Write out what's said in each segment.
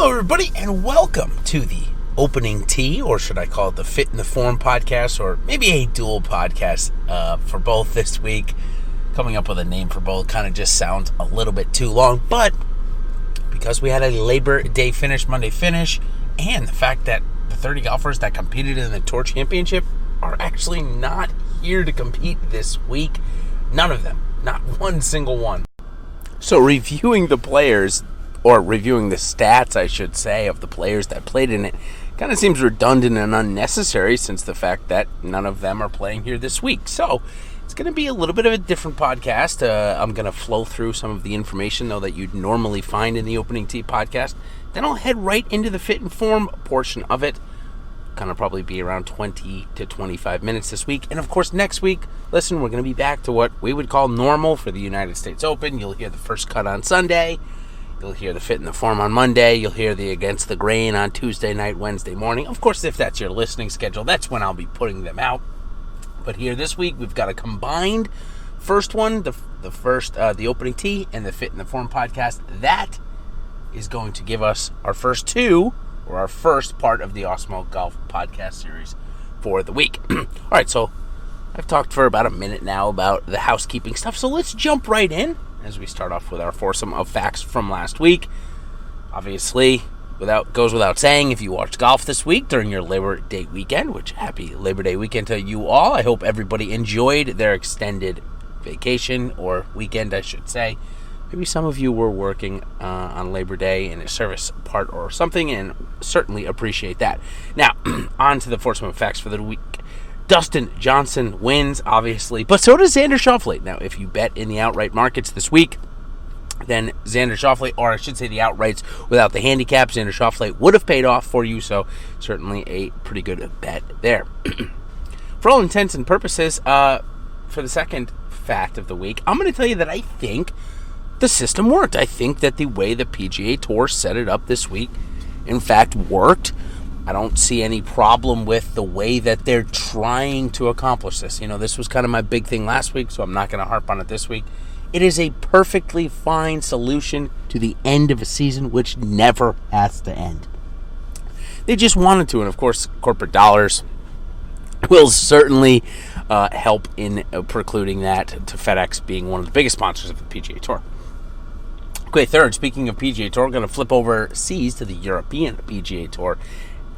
Hello, everybody, and welcome to the opening tee, or should I call it the Fit in the Form podcast, or maybe a dual podcast for both this week. Coming up with a name for both kind of just sounds a little bit too long, but because we had a Labor Day finish, Monday finish, and the fact that the 30 golfers that competed in the Tour Championship are actually not here to compete this week. None of them. Not one single one. So reviewing the players, or reviewing the stats, I should say, of the players that played in it, kind of seems redundant and unnecessary since the fact that none of them are playing here this week. So it's going to be a little bit of a different podcast. I'm going to flow through some of the information, though, that you'd normally find in the Opening Tee podcast. Then I'll head right into the Fit and Form portion of it. Kind of probably be around 20 to 25 minutes this week. And, of course, next week, listen, we're going to be back to what we would call normal for the United States Open. You'll hear the first cut on Sunday. You'll hear the Fit in the Form on Monday. You'll hear the Against the Grain on Tuesday night, Wednesday morning. Of course, if that's your listening schedule, that's when I'll be putting them out. But here this week, we've got a combined first one, the Opening Tee and the Fit in the Form podcast. That is going to give us our first two, or our first part of the Awesemo Golf podcast series for the week. All right, so I've talked for about a minute now about the housekeeping stuff, so let's jump right in as we start off with our foursome of facts from last week. Obviously, goes without saying, if you watched golf this week during your Labor Day weekend, which happy Labor Day weekend to you all. I hope everybody enjoyed their extended vacation, or weekend, I should say. Maybe some of you were working on Labor Day in a service part or something, and certainly appreciate that. Now, on to the foursome of facts for the week. Dustin Johnson wins, obviously, but so does Xander Schauffele. Now, if you bet in the outright markets this week, then Xander Schauffele, or I should say the outrights without the handicap, Xander Schauffele would have paid off for you, so certainly a pretty good bet there. For all intents and purposes, for the second fact of the week, I'm going to tell you that I think the system worked. I think that the way the PGA Tour set it up this week, in fact, worked. I don't see any problem with the way that they're trying to accomplish this. You know, this was kind of my big thing last week, so I'm not going to harp on it this week. It is a perfectly fine solution to the end of a season, which never has to end. They just wanted to, and of course, corporate dollars will certainly help in precluding that, to FedEx being one of the biggest sponsors of the PGA Tour. Okay, third, speaking of PGA Tour, we're going to flip overseas to the European PGA Tour.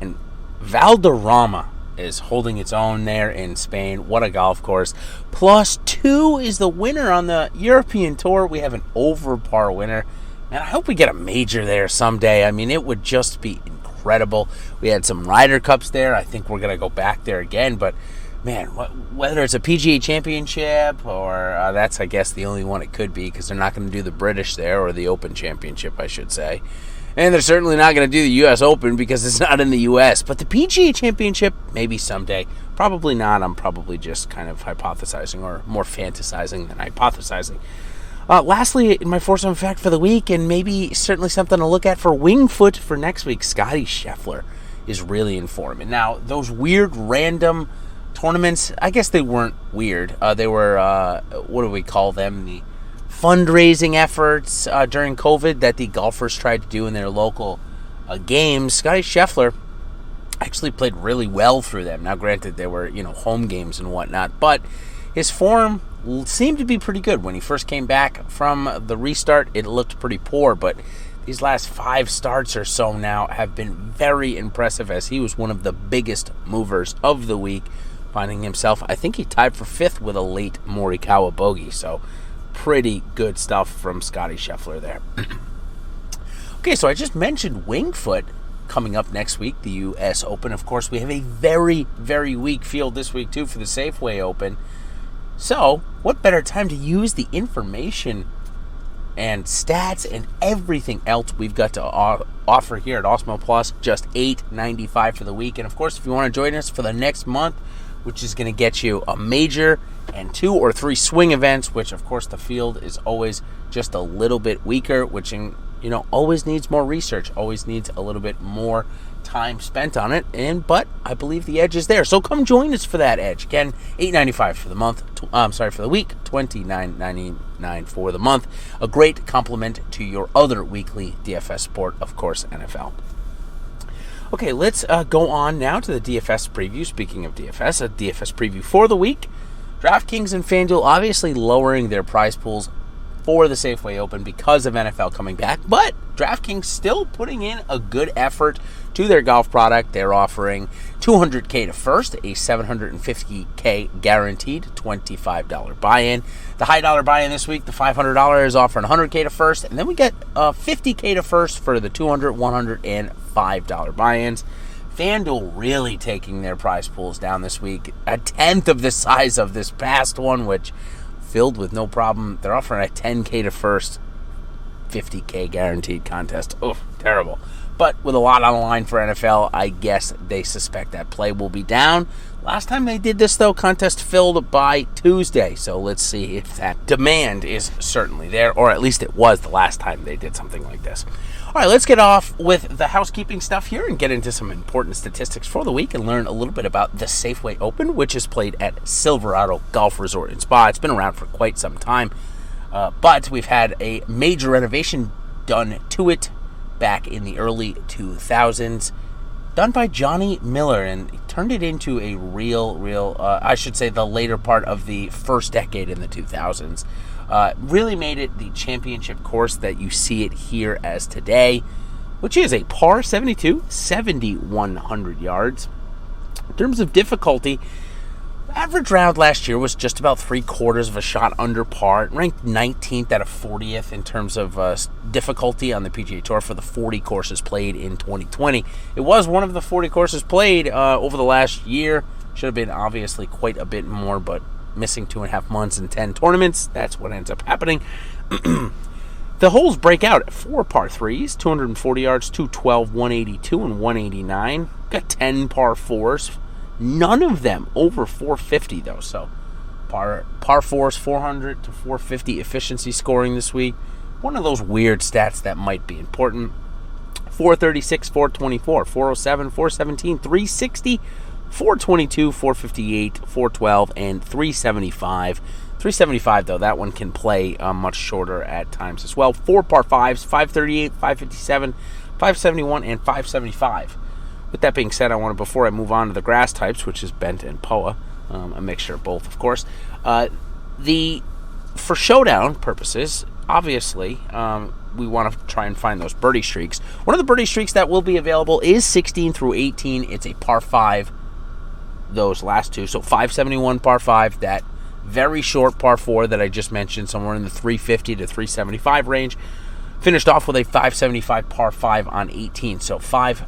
And Valderrama is holding its own there in Spain. What a golf course. +2 is the winner on the European Tour. We have an over par winner. Man, I hope we get a major there someday. I mean, it would just be incredible. We had some Ryder Cups there. I think we're going to go back there again. But, man, whether it's a PGA Championship or that's, I guess, the only one it could be, because they're not going to do the British there, or the Open Championship, I should say. And they're certainly not going to do the U.S. Open because it's not in the U.S. But the PGA Championship, maybe someday. Probably not. I'm probably just kind of hypothesizing, or more fantasizing than hypothesizing. Lastly, in my foursome fact for the week, and maybe certainly something to look at for Wingfoot for next week, Scottie Scheffler is really in form. And now, those weird, random tournaments, I guess they weren't weird. They were, what do we call them? The fundraising efforts during COVID that the golfers tried to do in their local games. Scottie Scheffler actually played really well through them. Now, granted, they were, home games and whatnot, but his form seemed to be pretty good. When he first came back from the restart, it looked pretty poor, but these last 5 starts or so now have been very impressive, as he was one of the biggest movers of the week, finding himself, I think he tied for 5th with a late Morikawa bogey, so pretty good stuff from Scottie Scheffler there. Okay, so I just mentioned Wingfoot coming up next week, the U.S. Open. Of course, we have a very, very weak field this week, too, for the Safeway Open. So, what better time to use the information and stats and everything else we've got to offer here at Awesemo Plus, just $8.95 for the week. And, of course, if you want to join us for the next month, which is going to get you a major and 2 or 3 swing events, which, of course, the field is always just a little bit weaker, which always needs more research, always needs a little bit more time spent on it, but I believe the edge is there. So come join us for that edge. Again, $8.95 for the month. For the week, $29.99 for the month. A great complement to your other weekly DFS sport, of course, NFL. Okay, let's go on now to the DFS preview. Speaking of DFS, a DFS preview for the week. DraftKings and FanDuel obviously lowering their prize pools for the Safeway Open because of NFL coming back, but DraftKings still putting in a good effort to their golf product. They're offering $200K to first, a $750K guaranteed $25 buy-in. The high dollar buy-in this week, the $500 is offering $100K to first, and then we get $50K to first for the $200, $100, and $5 buy-ins. FanDuel really taking their prize pools down this week, a tenth of the size of this past one, which filled with no problem. They're offering a $10K to first, $50K guaranteed contest. Oh, terrible. But with a lot on the line for NFL, I guess they suspect that play will be down. Last time they did this, though, contest filled by Tuesday. So let's see if that demand is certainly there, or at least it was the last time they did something like this. All right, let's get off with the housekeeping stuff here and get into some important statistics for the week and learn a little bit about the Safeway Open, which is played at Silverado Golf Resort and Spa. It's been around for quite some time, but we've had a major renovation done to it back in the early 2000s, done by Johnny Miller, and he turned it into a real, I should say the later part of the first decade in the 2000s. Really made it the championship course that you see it here as today, which is a par 72, 7,100 yards. In terms of difficulty, average round last year was just about 3/4 of a shot under par. It ranked 19th out of 40th in terms of difficulty on the PGA Tour for the 40 courses played in 2020. It was one of the 40 courses played over the last year. Should have been obviously quite a bit more, but missing 2.5 months and 10 tournaments, that's what ends up happening. The holes break out at 4 par 3s, 240 yards, 212, 182, and 189. Got 10 par 4s. None of them over 450, though. So par 4s, 400 to 450 efficiency scoring this week. One of those weird stats that might be important. 436, 424, 407, 417, 360, 422, 458, 412, and 375. 375, though, that one can play much shorter at times as well. 4 par 5s, 538, 557, 571, and 575. With that being said, before I move on to the grass types, which is bent and POA, a mixture of both, of course, for showdown purposes, obviously, we want to try and find those birdie streaks. One of the birdie streaks that will be available is 16 through 18. It's a par 5, those last two. So 571 par 5, that very short par 4 that I just mentioned, somewhere in the 350 to 375 range. Finished off with a 575 par 5 on 18. So 5,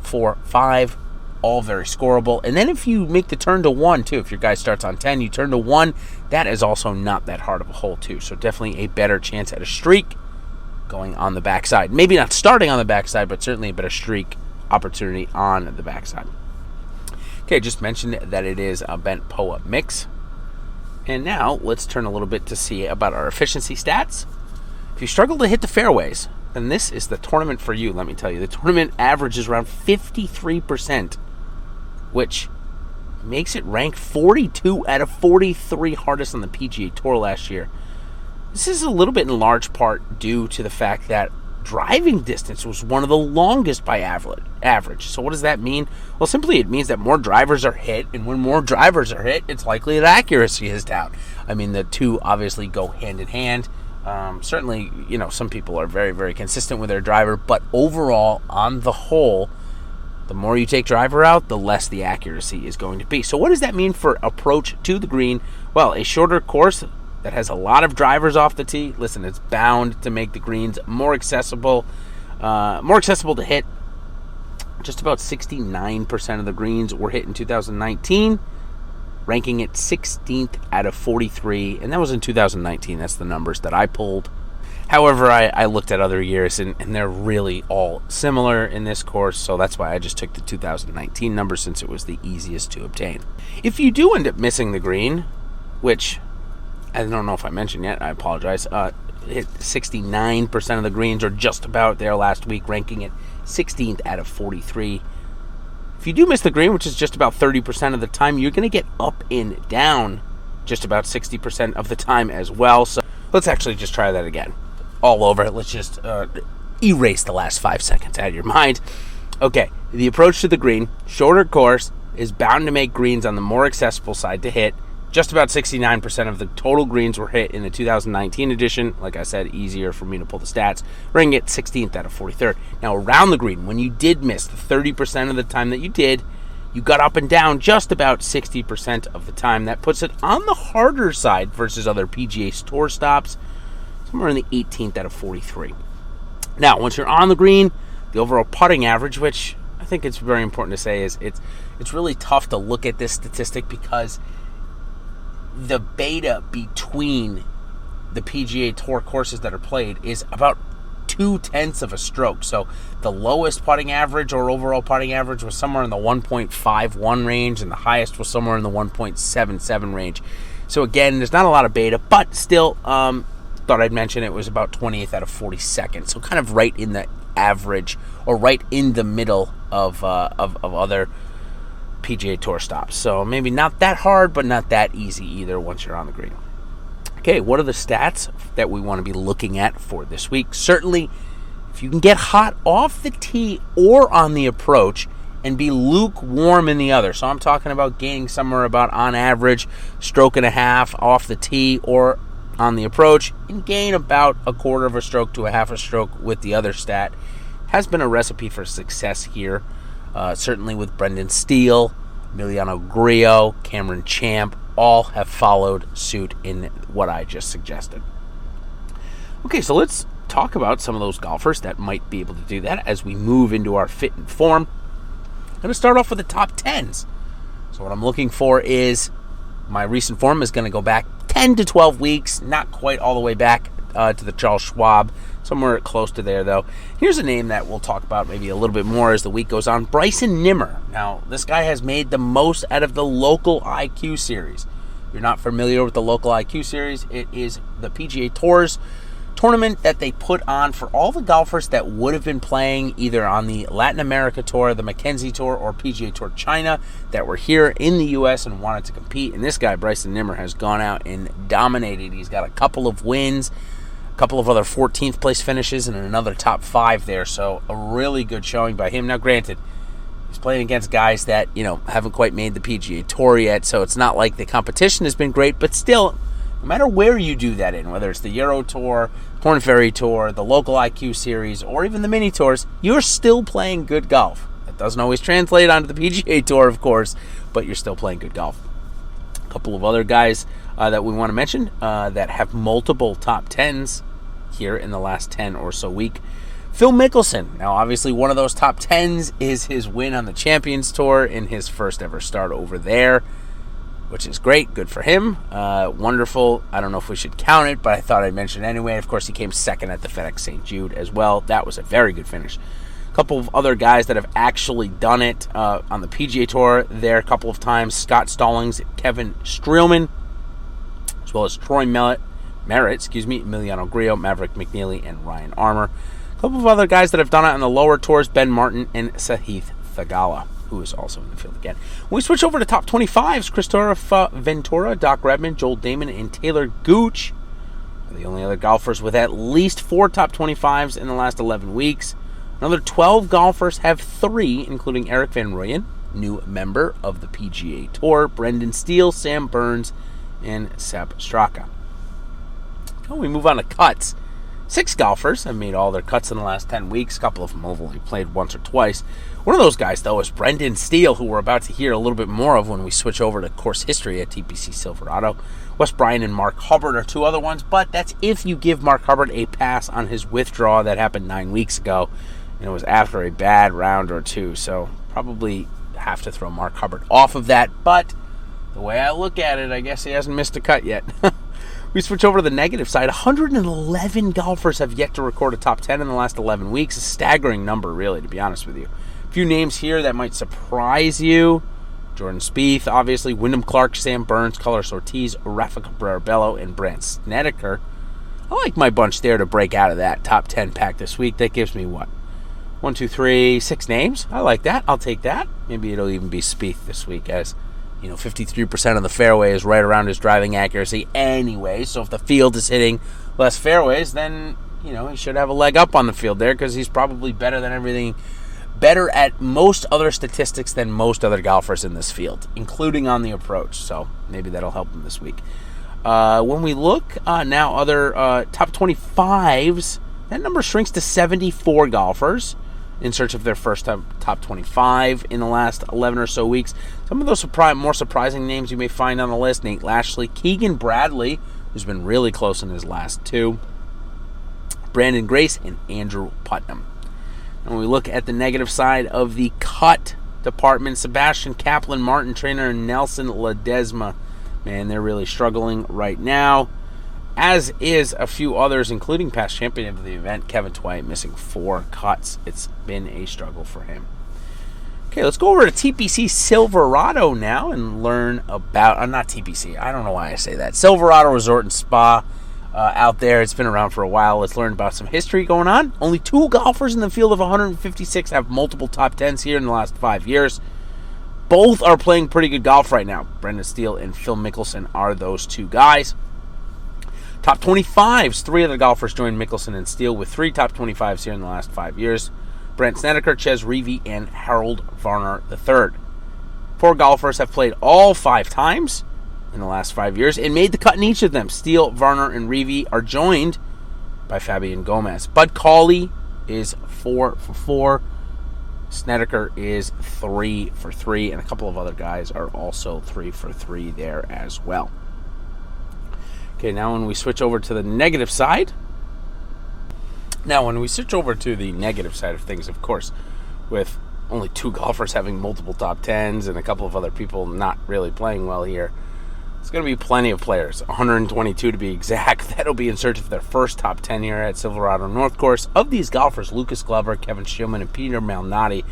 4, 5, all very scoreable. And then if you make the turn to 1, too, if your guy starts on 10, you turn to 1, that is also not that hard of a hole, too. So definitely a better chance at a streak going on the backside. Maybe not starting on the backside, but certainly a better streak opportunity on the backside. Okay, just mentioned that it is a bent POA mix. And now let's turn a little bit to see about our efficiency stats. If you struggle to hit the fairways, then this is the tournament for you, let me tell you. The tournament averages around 53%, which makes it rank 42 out of 43 hardest on the PGA Tour last year. This is a little bit in large part due to the fact that driving distance was one of the longest by average. So what does that mean? Well, simply it means that more drivers are hit, and when more drivers are hit, it's likely that accuracy is down. I mean, the two obviously go hand in hand. Certainly, some people are very, very consistent with their driver, but overall, on the whole, the more you take driver out, the less the accuracy is going to be. So what does that mean for approach to the green? Well, a shorter course that has a lot of drivers off the tee, listen, it's bound to make the greens more accessible to hit. Just about 69% of the greens were hit in 2019, ranking it 16th out of 43, and that was in 2019. That's the numbers that I pulled. However, I looked at other years, and they're really all similar in this course, so that's why I just took the 2019 number since it was the easiest to obtain. If you do end up missing the green, which I don't know if I mentioned yet, I apologize, hit 69% of the greens, or just about there last week, ranking it 16th out of 43. If you do miss the green, which is just about 30% of the time, you're going to get up and down just about 60% of the time as well. So let's actually just try that again. All over. Let's just erase the last 5 seconds out of your mind. Okay, the approach to the green, shorter course, is bound to make greens on the more accessible side to hit. Just about 69% of the total greens were hit in the 2019 edition. Like I said, easier for me to pull the stats. Ranking it 16th out of 43rd. Now, around the green, when you did miss the 30% of the time that you did, you got up and down just about 60% of the time. That puts it on the harder side versus other PGA Tour stops, somewhere in the 18th out of 43. Now, once you're on the green, the overall putting average, which I think it's very important to say is it's really tough to look at this statistic because the beta between the PGA Tour courses that are played is about 0.2 of a stroke. So the lowest putting average or overall putting average was somewhere in the 1.51 range, and the highest was somewhere in the 1.77 range. So again, there's not a lot of beta, but still, thought I'd mention it was about 20th out of 42nd. So kind of right in the average, or right in the middle of other PGA Tour stops. So maybe not that hard, but not that easy either once you're on the green. Okay, what are the stats that we want to be looking at for this week? Certainly, if you can get hot off the tee or on the approach and be lukewarm in the other. So I'm talking about gaining somewhere about, on average, stroke and a half off the tee or on the approach, and gain about a quarter of a stroke to a half a stroke with the other stat, has been a recipe for success here. Certainly with Brendan Steele, Emiliano Grillo, Cameron Champ, all have followed suit in what I just suggested. Okay, so let's talk about some of those golfers that might be able to do that as we move into our fit and form. I'm going to start off with the top 10s. So what I'm looking for is, my recent form is going to go back 10 to 12 weeks, not quite all the way back to the Charles Schwab, somewhere close to there though. Here's a name that we'll talk about maybe a little bit more as the week goes on, Bryson Nimmer. Now, this guy has made the most out of the local IQ series. If you're not familiar with the local IQ series, it is the PGA Tour's tournament that they put on for all the golfers that would have been playing either on the Latin America Tour, the Mackenzie Tour, or PGA Tour China that were here in the U.S. and wanted to compete. And this guy, Bryson Nimmer, has gone out and dominated. He's got a couple of wins, a couple of other 14th place finishes, and another top 5 there. So a really good showing by him. Now, granted, he's playing against guys that, haven't quite made the PGA Tour yet, so it's not like the competition has been great, but still, no matter where you do that in, whether it's the Euro Tour, Korn Ferry Tour, the local IQ series, or even the mini tours, you're still playing good golf. That doesn't always translate onto the PGA Tour, of course, but you're still playing good golf. A couple of other guys that we want to mention that have multiple top 10s here in the last 10 or so week. Phil Mickelson. Now, obviously, one of those top 10s is his win on the Champions Tour in his first ever start over there, which is great. Good for him. Wonderful. I don't know if we should count it, but I thought I'd mention it anyway. Of course, he came second at the FedEx St. Jude as well. That was a very good finish. A couple of other guys that have actually done it on the PGA Tour there a couple of times. Scott Stallings, Kevin Streelman, as well as Troy Merritt, Emiliano Grillo, Maverick McNeely, and Ryan Armour. A couple of other guys that have done it on the lower tours, Ben Martin and Sahith Theegala, who is also in the field again. When we switch over to top 25s, Christopher Ventura, Doc Redman, Joel Damon, and Taylor Gooch are the only other golfers with at least 4 top 25s in the last 11 weeks. Another 12 golfers have 3, including Eric Van Rooyen, new member of the PGA Tour, Brendan Steele, Sam Burns, and Sepp Straka. Now we move on to cuts. 6 golfers have made all their cuts in the last 10 weeks. A couple of them have only played once or twice. One of those guys, though, is Brendan Steele, who we're about to hear a little bit more of when we switch over to course history at TPC Silverado. Wes Bryan and Mark Hubbard are 2 other ones, but that's if you give Mark Hubbard a pass on his withdrawal that happened 9 weeks ago, and it was after a bad round or 2, so probably have to throw Mark Hubbard off of that, but the way I look at it, I guess he hasn't missed a cut yet. We switch over to the negative side. 111 golfers have yet to record a top 10 in the last 11 weeks. A staggering number, really, to be honest with you. A few names here that might surprise you. Jordan Spieth, obviously. Wyndham Clark, Sam Burns, Carlos Ortiz, Rafa Cabrera-Bello, and Brandt Snedeker I like my bunch there to break out of that top 10 pack this week. That gives me what? 1, 2, 3, 6 names. I like that. I'll take that. Maybe it'll even be Spieth this week, as 53% of the fairway is right around his driving accuracy anyway. So if the field is hitting less fairways, then he should have a leg up on the field there, because he's probably better at most other statistics than most other golfers in this field, including on the approach. So maybe that'll help him this week. When we look now, other top 25s, that number shrinks to 74 golfers in search of their first top 25 in the last 11 or so weeks. Some of those more surprising names you may find on the list: Nate Lashley, Keegan Bradley, who's been really close in his last two, Brandon Grace, and Andrew Putnam. And when we look at the negative side of the cut department, Sebastian Kaplan, Martin Traynor, and Nelson Ledesma, man, they're really struggling right now, as is a few others, including past champion of the event, Kevin Tway, missing 4 cuts. It's been a struggle for him. Okay, let's go over to TPC Silverado now and learn about, not TPC, I don't know why I say that, Silverado Resort and Spa out there. It's been around for a while. Let's learn about some history going on. Only 2 golfers in the field of 156 have multiple top 10s here in the last 5 years. Both are playing pretty good golf right now. Brendan Steele and Phil Mickelson are those 2 guys. Top 25s, 3 other golfers joined Mickelson and Steele, with 3 top 25s here in the last 5 years. Brent Snedeker, Ches Reavie, and Harold Varner III. 4 golfers have played all 5 times in the last 5 years and made the cut in each of them. Steele, Varner, and Reavie are joined by Fabian Gomez. Bud Cauley is 4 for 4. Snedeker is 3 for 3, and a couple of other guys are also 3 for 3 there as well. Okay, now when we switch over to the negative side. Of things, of course, with only 2 golfers having multiple top 10s and a couple of other people not really playing well here, it's going to be plenty of players, 122 to be exact, that'll be in search of their first top 10 here at Silverado North Course. Of these golfers, Lucas Glover, Kevin Shulman, and Peter Malnati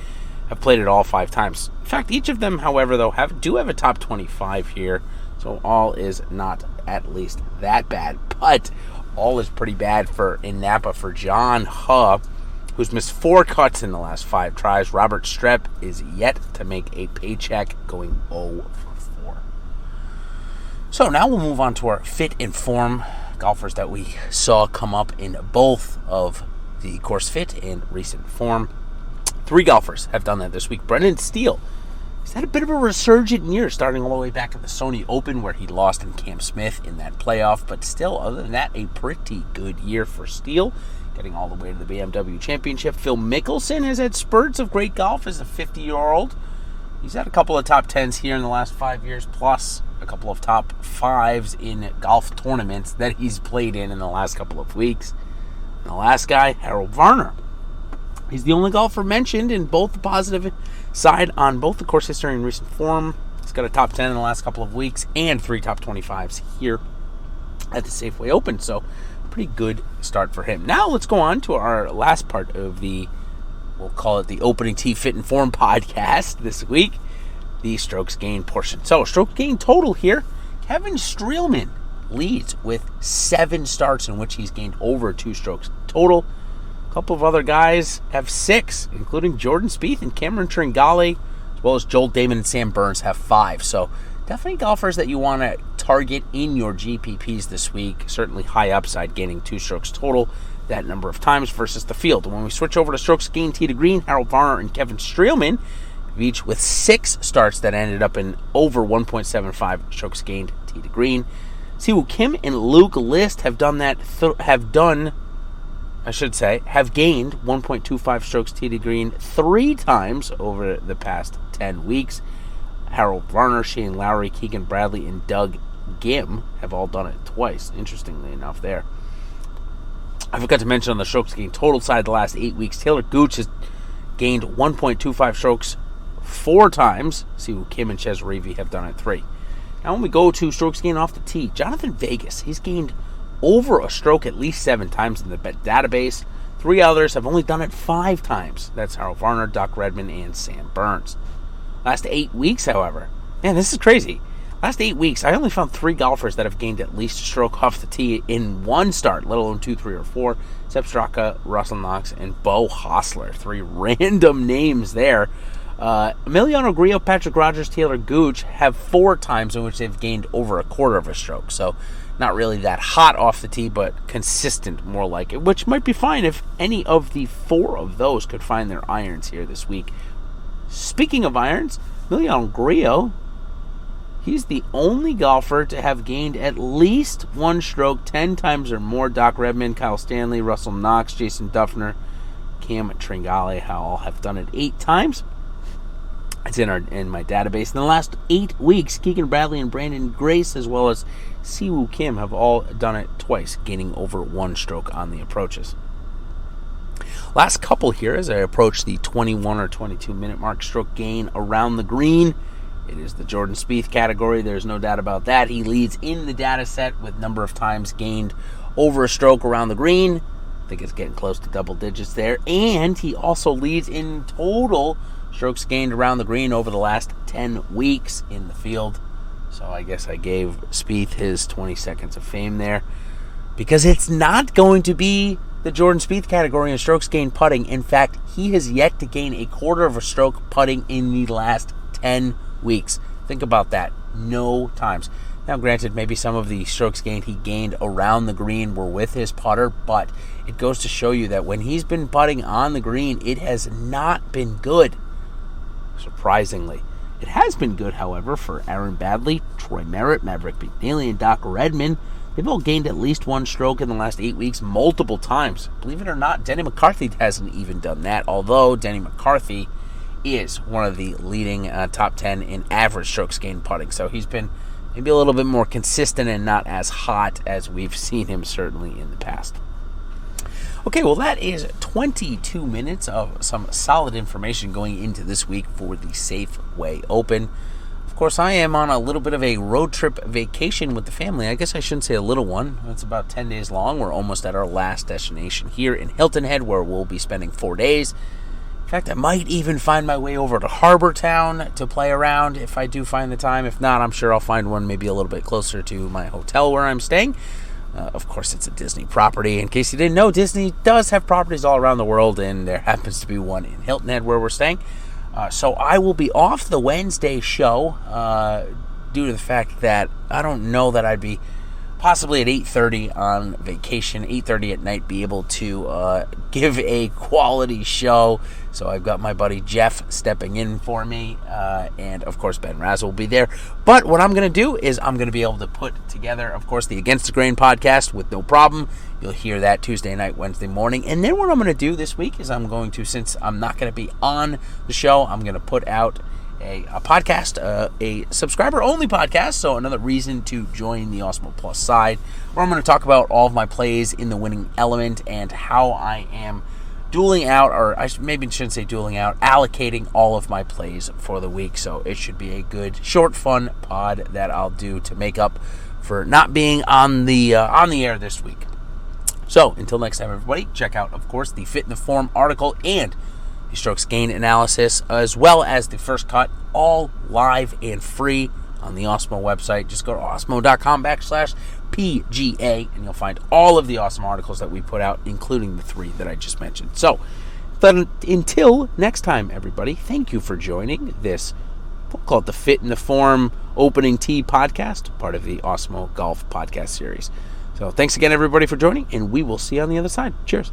have played it all 5 times. In fact, each of them, however, though, do have a top 25 here, so all is not at least that bad. But all is pretty bad in Napa for John Huh, who's missed 4 cuts in the last 5 tries. Robert Strepp is yet to make a paycheck, going 0 for 4. So now we'll move on to our fit and form golfers that we saw come up in both of the course fit and recent form. 3 golfers have done that this week. Brendan Steele, he's had a bit of a resurgent year, starting all the way back at the Sony Open, where he lost in Cam Smith in that playoff. But still, other than that, a pretty good year for Steele, getting all the way to the BMW Championship. Phil Mickelson has had spurts of great golf as a 50-year-old. He's had a couple of top 10s here in the last 5 years, plus a couple of top 5s in golf tournaments that he's played in the last couple of weeks. And the last guy, Harold Varner. He's the only golfer mentioned in both the positive side on both the course history and recent form. He's got a top 10 in the last couple of weeks and 3 top 25s here at the Safeway Open. So, pretty good start for him. Now, let's go on to our last part of we'll call it the Opening Tee Fit and Form podcast this week, the strokes gained portion. So, stroke gain total here, Kevin Streelman leads with 7 starts in which he's gained over 2 strokes total. A couple of other guys have 6, including Jordan Spieth and Cameron Tringale, as well as Joel Damon and Sam Burns have 5. So definitely golfers that you want to target in your GPPs this week. Certainly high upside, gaining 2 strokes total that number of times versus the field. And when we switch over to strokes gained tee to green, Harold Varner and Kevin Streelman, each with 6 starts that ended up in over 1.75 strokes gained tee to green. Siwoo Kim and Luke List have gained 1.25 strokes tee to green 3 times over the past 10 weeks. Harold Varner, Shane Lowry, Keegan Bradley, and Doug Gim have all done it twice, interestingly enough there. I forgot to mention on the strokes gained total side the last 8 weeks, Taylor Gooch has gained 1.25 strokes 4 times. Siwoo Kim and Ches Reavie have done it 3. Now when we go to strokes gained off the tee, Jonathan Vegas, he's gained over a stroke at least 7 times in the database. 3 others have only done it 5 times. That's Harold Varner, Doc Redman, and Sam Burns. Last 8 weeks, however, man, this is crazy. Last 8 weeks, I only found 3 golfers that have gained at least a stroke off the tee in one start, let alone 2, 3, or 4. Sepp Straka, Russell Knox, and Beau Hossler. 3 random names there. Emiliano Grillo, Patrick Rogers, Taylor Gooch have 4 times in which they've gained over a quarter of a stroke. So not really that hot off the tee, but consistent more like it, which might be fine if any of the 4 of those could find their irons here this week. Speaking of irons, Emiliano Grillo, he's the only golfer to have gained at least 1 stroke 10 times or more. Doc Redman, Kyle Stanley, Russell Knox, Jason Duffner, Cam Tringale all have done it 8 times. It's in my database. In the last 8 weeks, Keegan Bradley and Brandon Grace, as well as Siwoo Kim, have all done it twice, gaining over 1 stroke on the approaches. Last couple here as I approach the 21 or 22 minute mark. Stroke gain around the green. It is the Jordan Spieth category. There's no doubt about that. He leads in the data set with number of times gained over a stroke around the green. I think it's getting close to double digits there. And he also leads in total strokes gained around the green over the last 10 weeks in the field. So I guess I gave Spieth his 20 seconds of fame there, because it's not going to be the Jordan Spieth category in strokes gained putting. In fact, he has yet to gain a quarter of a stroke putting in the last 10 weeks. Think about that. No times. Now, granted, maybe some of the strokes gained he gained around the green were with his putter, but it goes to show you that when he's been putting on the green, it has not been good. Surprisingly. It has been good, however, for Aaron Baddeley, Troy Merritt, Maverick McNeely, and Doc Redman. They've all gained at least 1 stroke in the last 8 weeks multiple times. Believe it or not, Denny McCarthy hasn't even done that, although Denny McCarthy is one of the leading top 10 in average strokes gained putting. So he's been maybe a little bit more consistent and not as hot as we've seen him certainly in the past. Okay, well, that is 22 minutes of some solid information going into this week for the Safeway Open. Of course, I am on a little bit of a road trip vacation with the family. I guess I shouldn't say a little one. It's about 10 days long. We're almost at our last destination here in Hilton Head, where we'll be spending 4 days. In fact, I might even find my way over to Harbor Town to play around if I do find the time. If not, I'm sure I'll find one maybe a little bit closer to my hotel where I'm staying. Of course, it's a Disney property. In case you didn't know, Disney does have properties all around the world, and there happens to be one in Hilton Head where we're staying. So I will be off the Wednesday show due to the fact that I don't know that I'd be possibly at 8:30 on vacation, 8:30 at night, be able to give a quality show. So I've got my buddy Jeff stepping in for me, and of course Ben Raz will be there. But what I'm going to do is I'm going to be able to put together, of course, the Against the Grain podcast with no problem. You'll hear that Tuesday night, Wednesday morning. And then what I'm going to do this week is I'm going to, since I'm not going to be on the show, I'm going to put out a podcast, a subscriber-only podcast, so another reason to join the Awesemo Plus side, where I'm going to talk about all of my plays in the winning element and how I am dueling out, or I maybe shouldn't say dueling out, allocating all of my plays for the week. So it should be a good, short, fun pod that I'll do to make up for not being on the air this week. So until next time, everybody, check out, of course, the Fit in the Form article and the strokes gain analysis, as well as the first cut, all live and free on the Awesemo website. Just go to awesemo.com/PGA, and you'll find all of the awesome articles that we put out, including the 3 that I just mentioned. So, then until next time, everybody, thank you for joining this, we'll call it the Fit in the Form Opening Tee podcast, part of the Awesemo Golf podcast series. So, thanks again, everybody, for joining, and we will see you on the other side. Cheers.